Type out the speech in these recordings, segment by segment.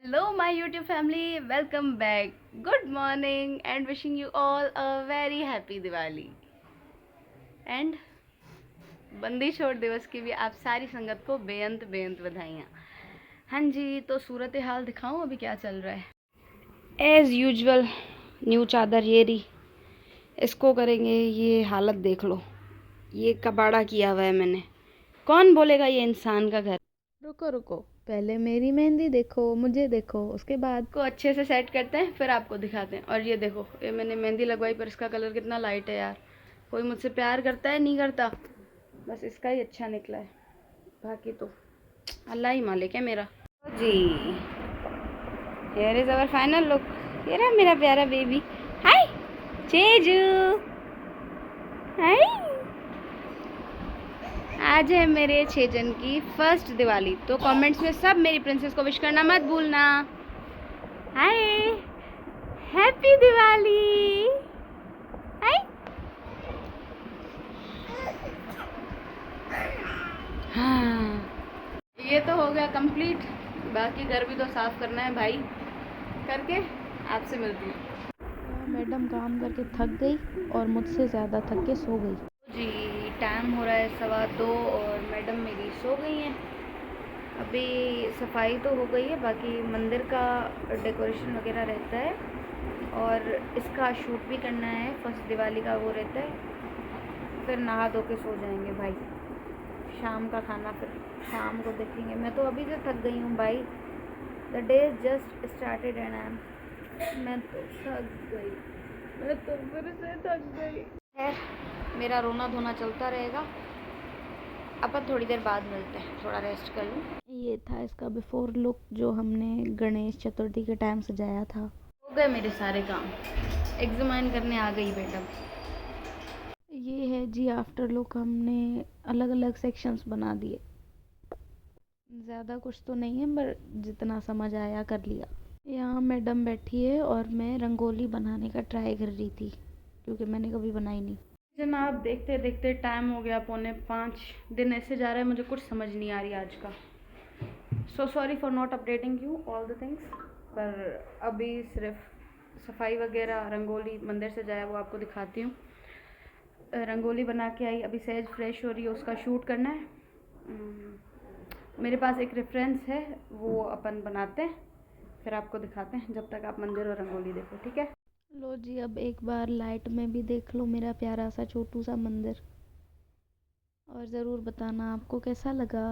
Hello, my YouTube family. Welcome back. Good morning and wishing you all a very happy Diwali. And बंदी छोड़ दिवस की भी आप सारी संगत को बेअंत बेअंत बधाइयाँ। हाँ जी, तो सूरत हाल दिखाऊं अभी क्या चल रहा है। एज यूजुअल न्यू चादर ये रही, इसको करेंगे। ये हालत देख लो, ये कबाड़ा किया हुआ है मैंने। कौन बोलेगा ये इंसान का घर। रुको रुको, पहले मेरी मेहंदी देखो, मुझे देखो, उसके बाद को अच्छे से सेट करते हैं, फिर आपको दिखाते हैं। और ये देखो, ये मैंने मेहंदी लगवाई पर इसका कलर कितना लाइट है यार। कोई मुझसे प्यार करता है नहीं करता, बस इसका ही अच्छा निकला है, बाकी तो अल्लाह ही मालिक है मेरा। जी, here is our final look. ये रहा मेरा प्यारा बेबी। हाय चेजू, हाय। आज है मेरे छेजन की फर्स्ट दिवाली, तो कमेंट्स में सब मेरी प्रिंसेस को विश करना मत भूलना। हाय, हैप्पी दिवाली। हाय। हाँ, ये तो हो गया कंप्लीट, बाकी घर भी तो साफ करना है भाई। करके आपसे मिलती हूँ। मैडम काम करके थक गई और मुझसे ज़्यादा थक के सो गई। जी, टाइम हो रहा है 2:15 और मैडम मेरी सो गई हैं। अभी सफाई तो हो गई है, बाकी मंदिर का डेकोरेशन वगैरह रहता है और इसका शूट भी करना है। फर्स्ट दिवाली का वो रहता है, फिर नहा धो के सो जाएंगे भाई। शाम का खाना फिर शाम को देखेंगे। मैं तो अभी से थक गई हूँ भाई। The day just started and I am, मैं तो थक गई, मैं तो फिर से थक गई। खैर, मेरा रोना धोना चलता रहेगा। अपन थोड़ी देर बाद मिलते हैं, थोड़ा रेस्ट कर लूँ। ये था इसका बिफोर लुक जो हमने गणेश चतुर्थी के टाइम सजाया था। हो गए मेरे सारे काम, एग्जामिन करने आ गई मैडम। ये है जी आफ्टर लुक, हमने अलग अलग सेक्शंस बना दिए। ज़्यादा कुछ तो नहीं है, पर जितना समझ आया कर लिया। यहाँ मैडम बैठी है और मैं रंगोली बनाने का ट्राई कर रही थी, क्योंकि मैंने कभी बनाई नहीं। जनाब, देखते देखते टाइम हो गया 4:45। दिन ऐसे जा रहा है, मुझे कुछ समझ नहीं आ रही आज का। So sorry for not updating you all the things. पर अभी सिर्फ सफाई वगैरह, रंगोली मंदिर से जाया वो आपको दिखाती हूँ। रंगोली बना के आई, अभी सहज फ्रेश हो रही है, उसका शूट करना है। मेरे पास एक रेफरेंस है, वो अपन बनाते हैं, फिर आपको दिखाते हैं। जब तक आप मंदिर और रंगोली देखो, ठीक है। लो जी, अब एक बार लाइट में भी देख लो मेरा प्यारा सा छोटू सा मंदिर, और ज़रूर बताना आपको कैसा लगा।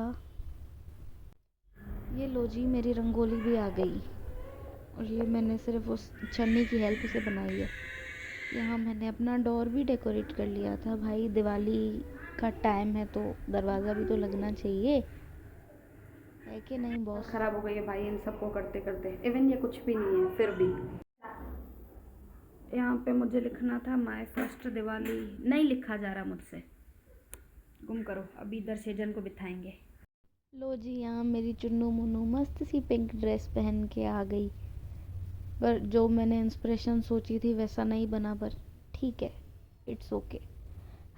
ये लो जी, मेरी रंगोली भी आ गई, और ये मैंने सिर्फ उस छन्नी की हेल्प से बनाई है। यहाँ मैंने अपना डोर भी डेकोरेट कर लिया था। भाई दिवाली का टाइम है तो दरवाज़ा भी तो लगना चाहिए, है कि नहीं बॉस। ख़राब हो गई है भाई इन सबको करते करते। इवन ये कुछ भी नहीं है, फिर भी यहाँ पे मुझे लिखना था माय फर्स्ट दिवाली, नहीं लिखा जा रहा मुझसे। गुम करो, अभी इधर सेजन को बिठाएंगे। लो जी, यहाँ मेरी चुन्नू मुन्नू मस्त सी पिंक ड्रेस पहन के आ गई, पर जो मैंने इंस्पिरेशन सोची थी वैसा नहीं बना, पर ठीक है, इट्स ओके।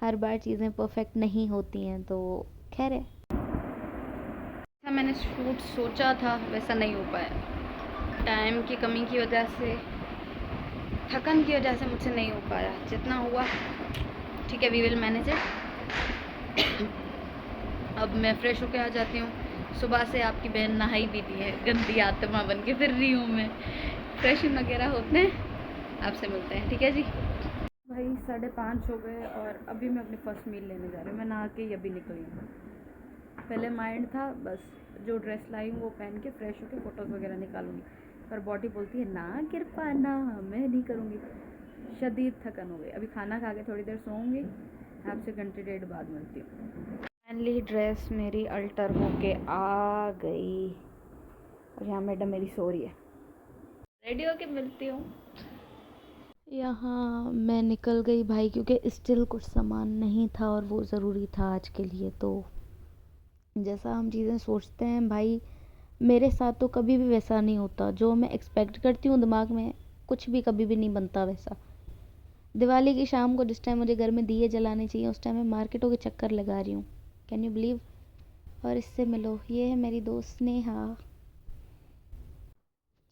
हर बार चीज़ें परफेक्ट नहीं होती हैं, तो खैर है। हाँ, मैंने शूट सोचा था वैसा नहीं हो पाया, टाइम की कमी की वजह से, थकन की वजह से मुझसे नहीं हो पाया। जितना हुआ ठीक है, वी विल मैनेज इट। अब मैं फ्रेश होके आ जाती हूँ। सुबह से आपकी बहन नहाई भी नहीं है, गंदी आत्मा बन के फिर रही हूँ मैं। फ्रेशिंग वगैरह होते हैं, आपसे मिलते हैं, ठीक है जी। भाई 5:30 हो गए और अभी मैं अपनी फर्स्ट मील लेने जा रही हूँ। मैं नहा के अभी निकली हूँ। पहले माइंड था बस जो ड्रेस लाई हूँ वो पहन के फ्रेश होके फ़ोटोज़ वगैरह निकालूंगी, पर बॉडी बोलती है ना कृपा ना, मैं नहीं करूँगी। शदीद थकन हो गई। अभी खाना खा के थोड़ी देर सोऊंगी, आपसे घंटे डेढ़ बाद मिलती हूँ। फाइनली ड्रेस मेरी अल्टर होके आ गई और यहाँ मैडम मेरी सो रही है। रेडी होके मिलती हूँ। यहाँ मैं निकल गई भाई, क्योंकि स्टिल कुछ सामान नहीं था और वो ज़रूरी था आज के लिए। तो जैसा हम चीज़ें सोचते हैं भाई, मेरे साथ तो कभी भी वैसा नहीं होता। जो मैं एक्सपेक्ट करती हूँ दिमाग में, कुछ भी कभी भी नहीं बनता वैसा। दिवाली की शाम को जिस टाइम मुझे घर में दिए जलाने चाहिए, उस टाइम मैं मार्केटों के चक्कर लगा रही हूँ, कैन यू बिलीव। और इससे मिलो, ये है मेरी दोस्त स्नेहा।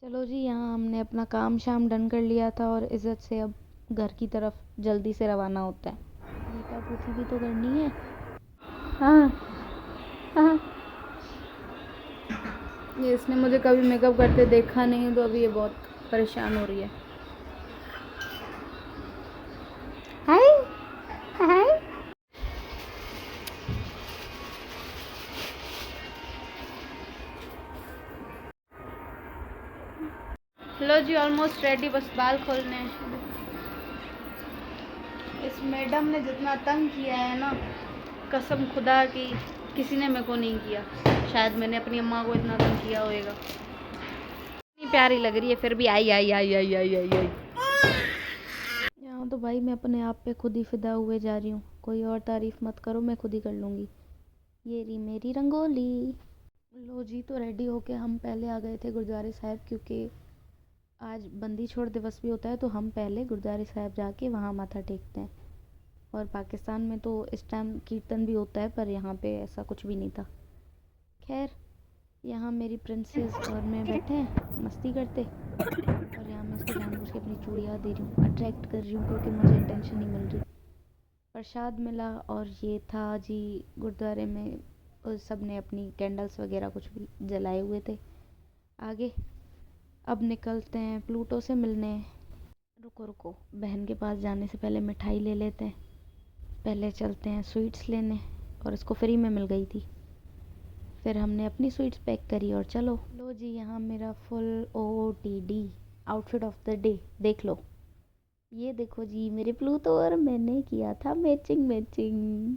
चलो जी, यहाँ हमने अपना काम शाम डन कर लिया था और इज़्ज़त से अब घर की तरफ जल्दी से रवाना होता है। लीपा पोती भी तो करनी है। हाँ हाँ, ये इसने मुझे कभी मेकअप करते देखा नहीं, तो अभी ये बहुत परेशान हो रही है। हाय हाय। लो जी, ऑलमोस्ट रेडी, बस बाल खोलने हैं। इस मैडम ने जितना तंग किया है ना, कसम खुदा की किसी ने मेरे को नहीं किया। शायद मैंने अपनी अम्मा को इतना तंग किया होएगा। इतनी प्यारी लग रही है, फिर भी आई आई आई आई आई आई आई। यहाँ तो भाई मैं अपने आप पे खुद ही फिदा हुए जा रही हूँ। कोई और तारीफ मत करो, मैं खुद ही कर लूँगी। ये रही मेरी रंगोली। लो जी, तो रेडी होके हम पहले आ गए थे गुरुद्वारे साहिब, क्योंकि आज बंदी छोड़ दिवस भी होता है, तो हम पहले गुरुद्वारे साहिब जाके वहाँ माथा टेकते हैं। और पाकिस्तान में तो इस टाइम कीर्तन भी होता है, पर यहाँ पे ऐसा कुछ भी नहीं था। खैर, यहाँ मेरी प्रिंसेस और मैं बैठे हैं मस्ती करते, और यहाँ मैं इसको जानबूझ के अपनी चूड़ियाँ दे रही हूँ, अट्रैक्ट कर रही हूँ, क्योंकि मुझे अटेंशन नहीं मिल रही। प्रसाद मिला, और ये था जी गुरुद्वारे में सब ने अपनी कैंडल्स वगैरह कुछ भी जलाए हुए थे। आगे अब निकलते हैं प्लूटो से मिलने। रुको रुको, बहन के पास जाने से पहले मिठाई ले लेते हैं। पहले चलते हैं स्वीट्स लेने, और इसको फ्री में मिल गई थी। फिर हमने अपनी स्वीट्स पैक करी और चलो। लो जी, यहाँ मेरा full OOTD outfit of the day देख लो। ये देखो जी मेरे प्लूटो, और मैंने किया था मैचिंग मैचिंग।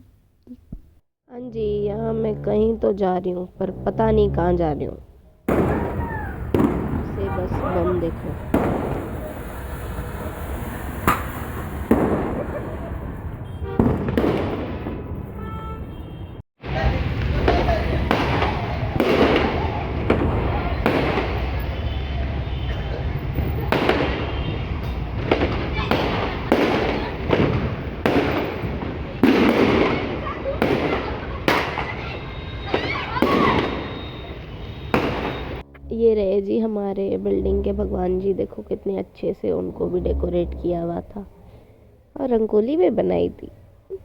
हाँ जी, यहाँ मैं कहीं तो जा रही हूँ, पर पता नहीं कहाँ जा रही हूँ। से बस बम देखो। ये रहे जी हमारे बिल्डिंग के भगवान जी, देखो कितने अच्छे से उनको भी डेकोरेट किया हुआ था, और रंगोली भी बनाई थी।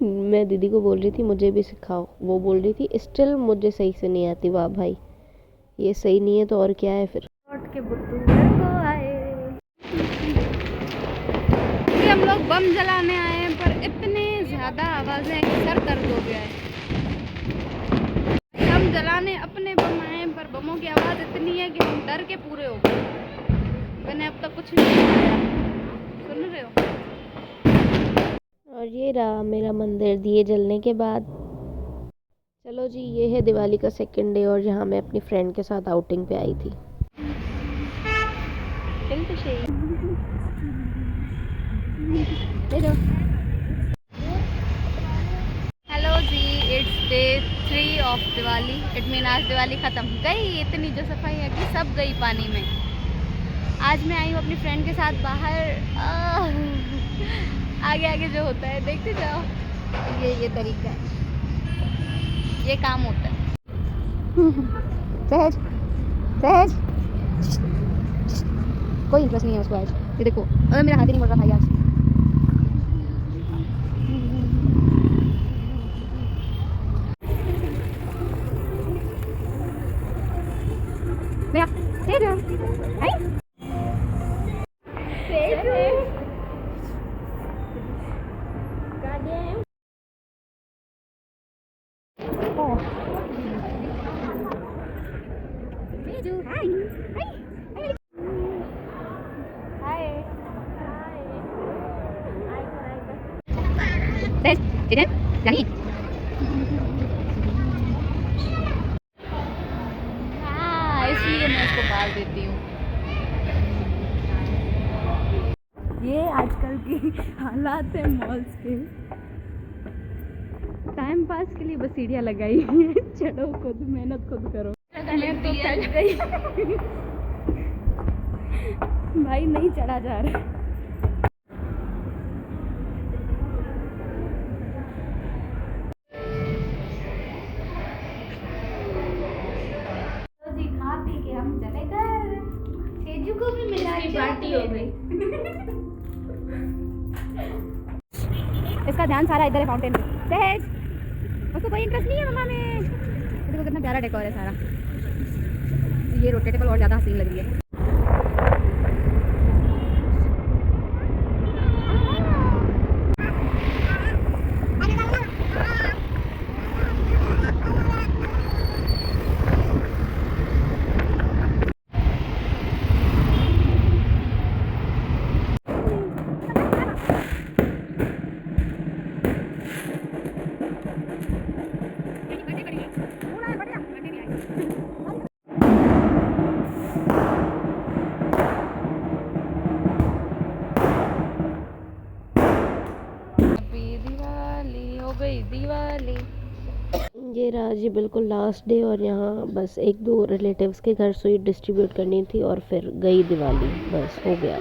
मैं दीदी को बोल रही थी मुझे भी सिखाओ, वो बोल रही थी स्टिल मुझे सही से नहीं आती। वाह भाई, ये सही नहीं है तो और क्या है फिर। लौट के बुद्धू घर को आए। ये हम लोग बम जलाने आए हैं, पर इतने ज़्यादा आवाज़ें हैं कि सर दर्द हो गया है। हम जलाने अपने बम आए, पर बमों की आवाज़ इतनी है कि हम डर के पूरे हो गए। मैंने अब तक कुछ नहीं सुनाया, सुन रहे हो? और ये रहा मेरा मंदिर दिए जलने के बाद। चलो जी, ये है दिवाली का सेकंड डे, और यहाँ मैं अपनी फ्रेंड के साथ आउटिंग पे आई थी। हेलो जी, it's day 3 of Diwali. It mean आज दिवाली ख़त्म गई। इतनी जो सफाई है कि सब गई पानी में। आज मैं आई हूँ अपनी फ्रेंड के साथ बाहर। आगे आगे जो होता है देखते जाओ। ये तरीका है, ये काम होता है। सहज सहज कोई इंटरेस्ट नहीं है उसको आज। ये देखो, मेरा हाथ ही नहीं मुड़ रहा भाई आज। मेरा सहज आई इसलिए मैं इसको बाल देती हूँ। ये आजकल की हालात है मॉल्स के। टाइम पास के लिए बस सीढ़ियाँ लगाई हैं। चढ़ो खुद, मेहनत खुद करो। मैं तो थक गई। भाई नहीं चढ़ा जा रहा। तो जी खा पी के हम चले घर। 6 जीजू को भी मिला पार्टी हो गई। इसका ध्यान सारा इधर है फाउंटेन पे। सहज उसको कोई इंटरेस्ट नहीं है मम्मा में। देखो कितना प्यारा डेकोर है सारा। ये रोटेटेबल और ज़्यादा हसीन लग रही है। दिवाली। ये रहा जी बिल्कुल लास्ट डे और यहाँ बस एक दो रिलेटिव्स के घर स्वीट डिस्ट्रीब्यूट करनी थी और फिर गई दिवाली, बस हो गया।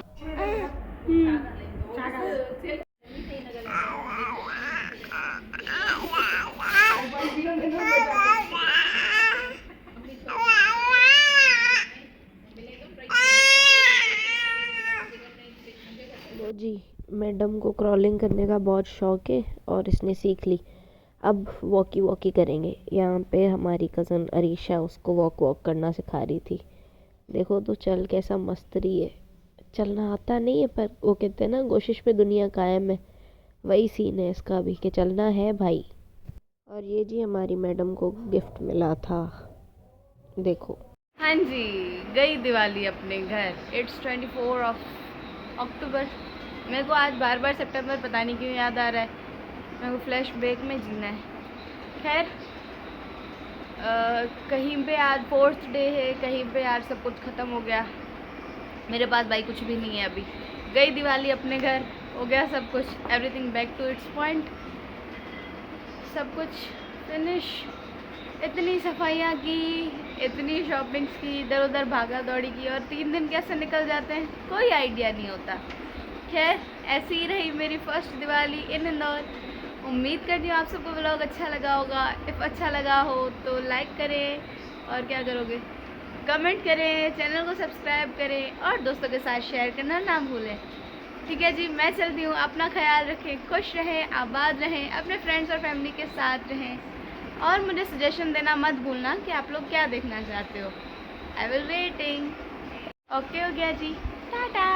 लो जी, मैडम को क्रॉलिंग करने का बहुत शौक है और इसने सीख ली। अब वॉकी वॉकी करेंगे। यहाँ पे हमारी कज़न अरीशा उसको वॉक करना सिखा रही थी। देखो तो चल कैसा मस्त रही है। चलना आता नहीं है पर वो कहते हैं ना कोशिश पे दुनिया कायम है, वही सीन है इसका भी कि चलना है भाई। और ये जी हमारी मैडम को गिफ्ट मिला था, देखो। हाँ जी, गई दिवाली अपने घर। इट्स 24 अक्टूबर। मेरे को आज बार बार सितंबर पता नहीं क्यों याद आ रहा है। मेरे को फ्लैश बैक में जीना है। खैर, कहीं पे आज 4th डे है, कहीं पे आज सब कुछ ख़त्म हो गया। मेरे पास भाई कुछ भी नहीं है अभी। गई दिवाली अपने घर, हो गया सब कुछ, everything back to its point, सब कुछ फिनिश। इतनी सफाइयाँ की, इतनी शॉपिंग्स की, इधर उधर भागा दौड़ी की, और 3 दिन कैसे निकल जाते हैं कोई आइडिया नहीं होता। खैर, ऐसी ही रही मेरी फर्स्ट दिवाली इन इंदौर। उम्मीद करती हूँ आप सबको व्लॉग अच्छा लगा होगा। इफ़ अच्छा लगा हो तो लाइक करें, और क्या करोगे, कमेंट करें, चैनल को सब्सक्राइब करें और दोस्तों के साथ शेयर करना ना भूलें। ठीक है जी, मैं चलती हूँ। अपना ख्याल रखें, खुश रहें, आबाद रहें, अपने फ्रेंड्स और फैमिली के साथ रहें, और मुझे सजेशन देना मत भूलना कि आप लोग क्या देखना चाहते हो। I will waiting. ओके हो गया जी, टाटा।